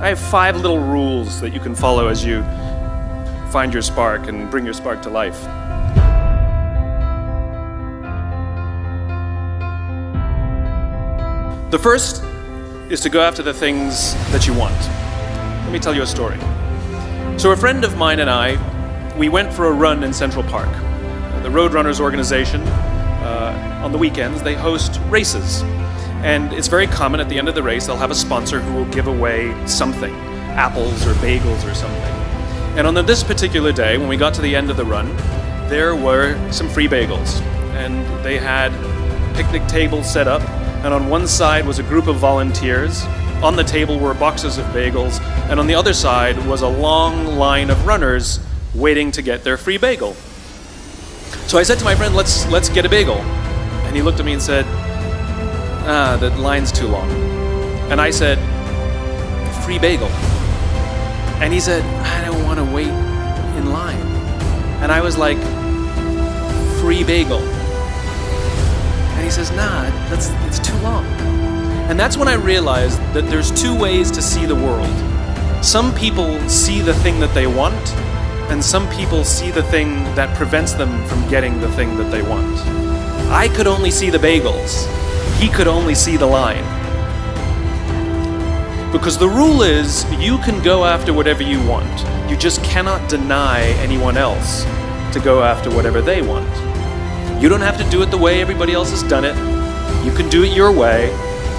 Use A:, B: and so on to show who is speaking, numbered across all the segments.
A: I have 5 little rules that you can follow as you find your spark and bring your spark to life. The first is to go after the things that you want. Let me tell you a story. So a friend of mine and I, we went for a run in Central Park. The Roadrunners organization, on the weekends, they host races. And it's very common at the end of the race, they'll have a sponsor who will give away something, apples or bagels or something. And on this particular day, when we got to the end of the run, there were some free bagels. And they had picnic tables set up. And on one side was a group of volunteers. On the table were boxes of bagels. And on the other side was a long line of runners waiting to get their free bagel. So I said to my friend, let's get a bagel. And he looked at me and said, the line's too long. And I said, free bagel. And he said, I don't want to wait in line. And I was like, free bagel. And he says, nah, it's too long. And that's when I realized that there's 2 ways to see the world. Some people see the thing that they want, and some people see the thing that prevents them from getting the thing that they want. I could only see the bagels. He could only see the line. Because the rule is, you can go after whatever you want. You just cannot deny anyone else to go after whatever they want. You don't have to do it the way everybody else has done it. You can do it your way.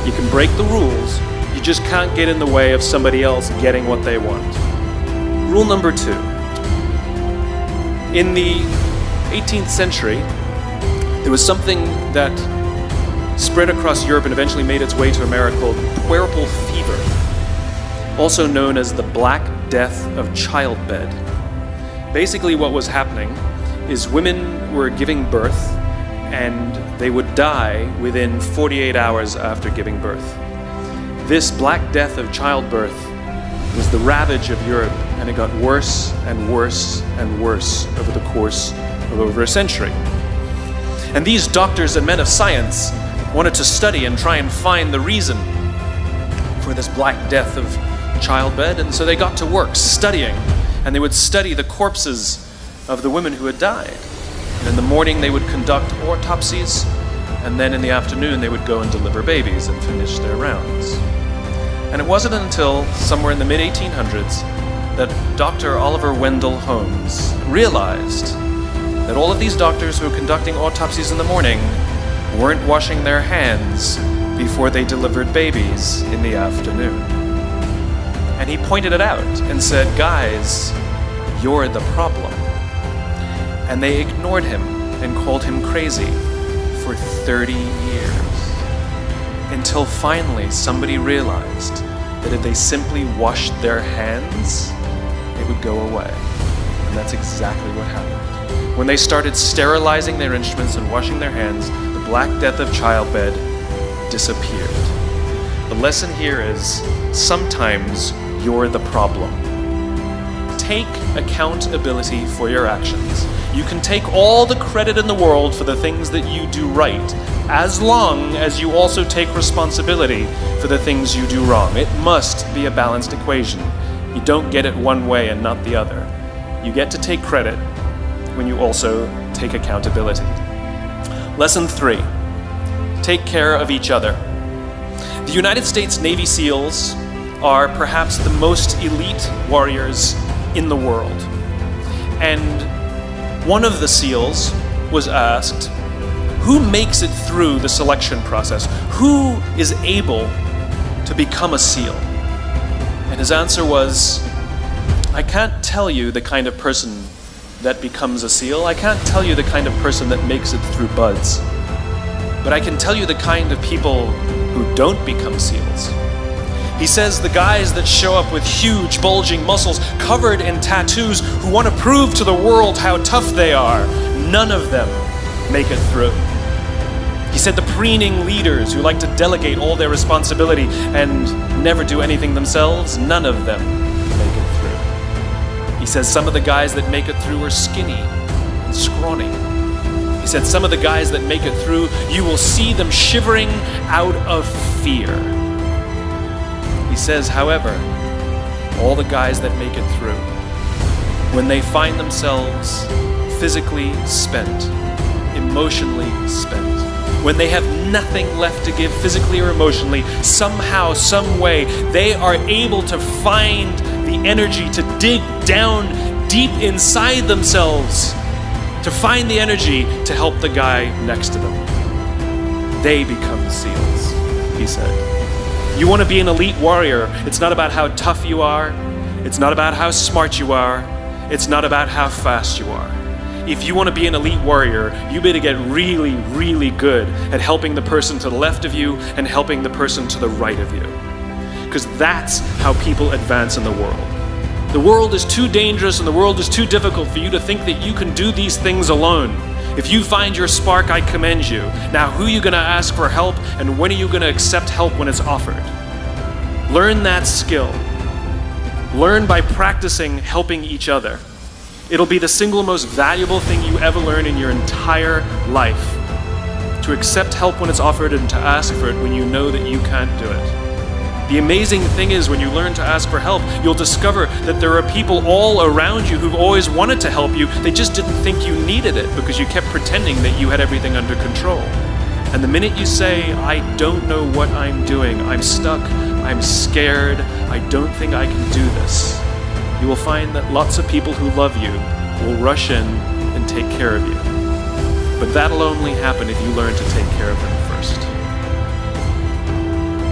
A: You can break the rules. You just can't get in the way of somebody else getting what they want. Rule number 2. In the 18th century, there was something that spread across Europe and eventually made its way to America called puerperal fever, also known as the Black Death of childbed. Basically what was happening is women were giving birth and they would die within 48 hours after giving birth. This Black Death of childbirth was the ravage of Europe, and it got worse and worse and worse over the course of over a century. And these doctors and men of science wanted to study and try and find the reason for this Black Death of childbed, and so they got to work studying, and they would study the corpses of the women who had died. And in the morning they would conduct autopsies, and then in the afternoon they would go and deliver babies and finish their rounds. And it wasn't until somewhere in the mid-1800s that Dr. Oliver Wendell Holmes realized that all of these doctors who were conducting autopsies in the morning weren't washing their hands before they delivered babies in the afternoon. And he pointed it out and said, guys, you're the problem. And they ignored him and called him crazy for 30 years. Until finally somebody realized that if they simply washed their hands, it would go away. And that's exactly what happened. When they started sterilizing their instruments and washing their hands, the Black Death of childbed disappeared. The lesson here is, sometimes you're the problem. Take accountability for your actions. You can take all the credit in the world for the things that you do right, as long as you also take responsibility for the things you do wrong. It must be a balanced equation. You don't get it one way and not the other. You get to take credit when you also take accountability. Lesson 3, take care of each other. The United States Navy SEALs are perhaps the most elite warriors in the world. And one of the SEALs was asked, who makes it through the selection process? Who is able to become a SEAL? And his answer was, I can't tell you the kind of person that becomes a SEAL. I can't tell you the kind of person that makes it through BUDS. But I can tell you the kind of people who don't become SEALs. He says the guys that show up with huge bulging muscles covered in tattoos who want to prove to the world how tough they are, none of them make it through. He said the preening leaders who like to delegate all their responsibility and never do anything themselves, none of them make it through. He says some of the guys that make it through are skinny and scrawny. He said some of the guys that make it through, you will see them shivering out of fear. He says, however, all the guys that make it through, when they find themselves physically spent, emotionally spent, when they have nothing left to give physically or emotionally, somehow, some way, they are able to find the energy to dig down deep inside themselves, to find the energy to help the guy next to them. They become SEALs, he said. You want to be an elite warrior. It's not about how tough you are. It's not about how smart you are. It's not about how fast you are. If you want to be an elite warrior, you better get really, really good at helping the person to the left of you and helping the person to the right of you. Because that's how people advance in the world. The world is too dangerous and the world is too difficult for you to think that you can do these things alone. If you find your spark, I commend you. Now, who are you going to ask for help, and when are you going to accept help when it's offered? Learn that skill. Learn by practicing helping each other. It'll be the single most valuable thing you ever learn in your entire life. To accept help when it's offered and to ask for it when you know that you can't do it. The amazing thing is, when you learn to ask for help, you'll discover that there are people all around you who've always wanted to help you. They just didn't think you needed it because you kept pretending that you had everything under control. And the minute you say, I don't know what I'm doing, I'm stuck, I'm scared, I don't think I can do this, you will find that lots of people who love you will rush in and take care of you. But that'll only happen if you learn to take care of them first.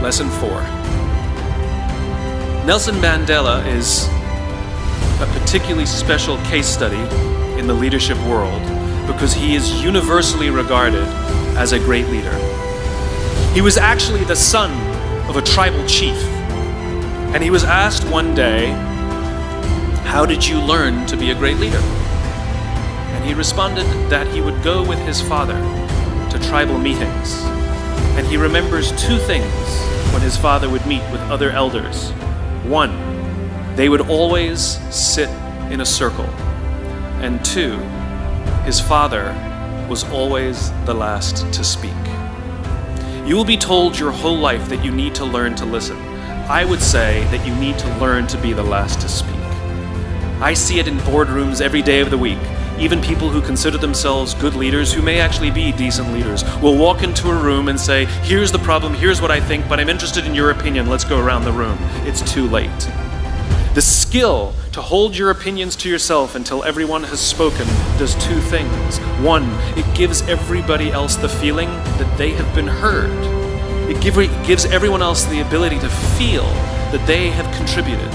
A: Lesson 4. Nelson Mandela is a particularly special case study in the leadership world because he is universally regarded as a great leader. He was actually the son of a tribal chief, and he was asked one day, how did you learn to be a great leader? And he responded that he would go with his father to tribal meetings, and he remembers two things when his father would meet with other elders. One, they would always sit in a circle. And two, his father was always the last to speak. You will be told your whole life that you need to learn to listen. I would say that you need to learn to be the last to speak. I see it in boardrooms every day of the week. Even people who consider themselves good leaders, who may actually be decent leaders, will walk into a room and say, here's the problem, here's what I think, but I'm interested in your opinion, let's go around the room. It's too late. The skill to hold your opinions to yourself until everyone has spoken does two things. One, it gives everybody else the feeling that they have been heard. It gives everyone else the ability to feel that they have contributed.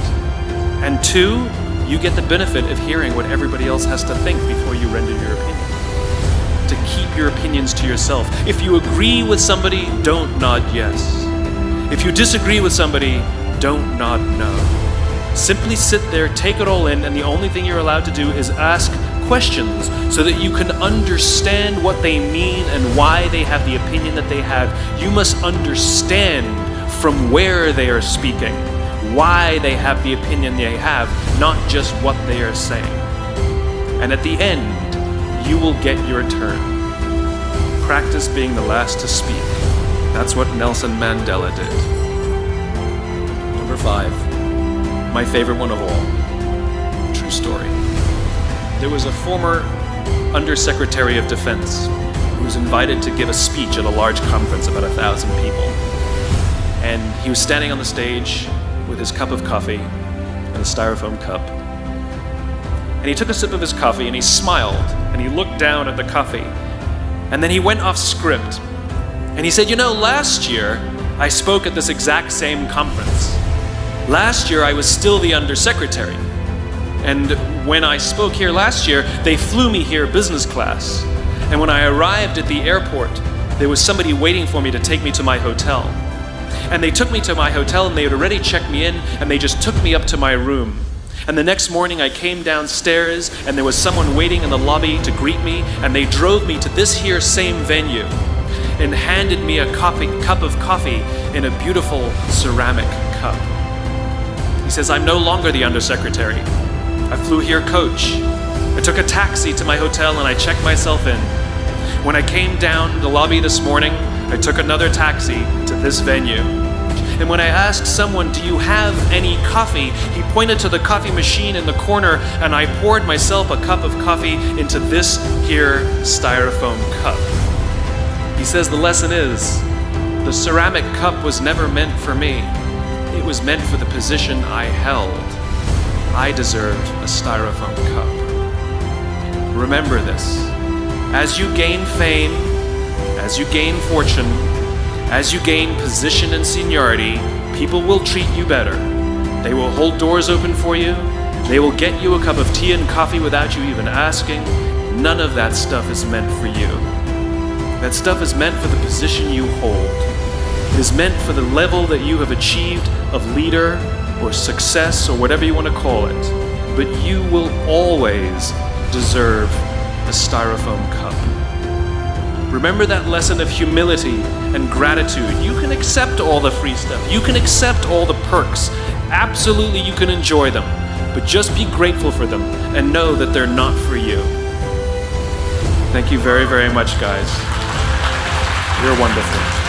A: And two, you get the benefit of hearing what everybody else has to think before you render your opinion. To keep your opinions to yourself. If you agree with somebody, don't nod yes. If you disagree with somebody, don't nod no. Simply sit there, take it all in, and the only thing you're allowed to do is ask questions so that you can understand what they mean and why they have the opinion that they have. You must understand from where they are speaking, why they have the opinion they have, not just what they are saying. And at the end, you will get your turn. Practice being the last to speak. That's what Nelson Mandela did. Number 5, my favorite one of all. True story. There was a former Undersecretary of Defense who was invited to give a speech at a large conference, about 1,000 people. And he was standing on the stage with his cup of coffee and a styrofoam cup. And he took a sip of his coffee and he smiled and he looked down at the coffee. And then he went off script and he said, last year I spoke at this exact same conference. Last year I was still the undersecretary. And when I spoke here last year, they flew me here business class. And when I arrived at the airport, there was somebody waiting for me to take me to my hotel. And they took me to my hotel and they had already checked me in and they just took me up to my room. And the next morning I came downstairs and there was someone waiting in the lobby to greet me, and they drove me to this here same venue and handed me a cup of coffee in a beautiful ceramic cup. He says, I'm no longer the undersecretary. I flew here coach. I took a taxi to my hotel and I checked myself in. When I came down the lobby this morning, I took another taxi to this venue. And when I asked someone, do you have any coffee? He pointed to the coffee machine in the corner, and I poured myself a cup of coffee into this here styrofoam cup. He says the lesson is, the ceramic cup was never meant for me. It was meant for the position I held. I deserved a styrofoam cup. Remember this. As you gain fame, as you gain fortune, as you gain position and seniority, people will treat you better. They will hold doors open for you. They will get you a cup of tea and coffee without you even asking. None of that stuff is meant for you. That stuff is meant for the position you hold. It is meant for the level that you have achieved of leader or success or whatever you want to call it. But you will always deserve a styrofoam cup. Remember that lesson of humility and gratitude. You can accept all the free stuff. You can accept all the perks. Absolutely, you can enjoy them. But just be grateful for them and know that they're not for you. Thank you very, very much, guys. You're wonderful.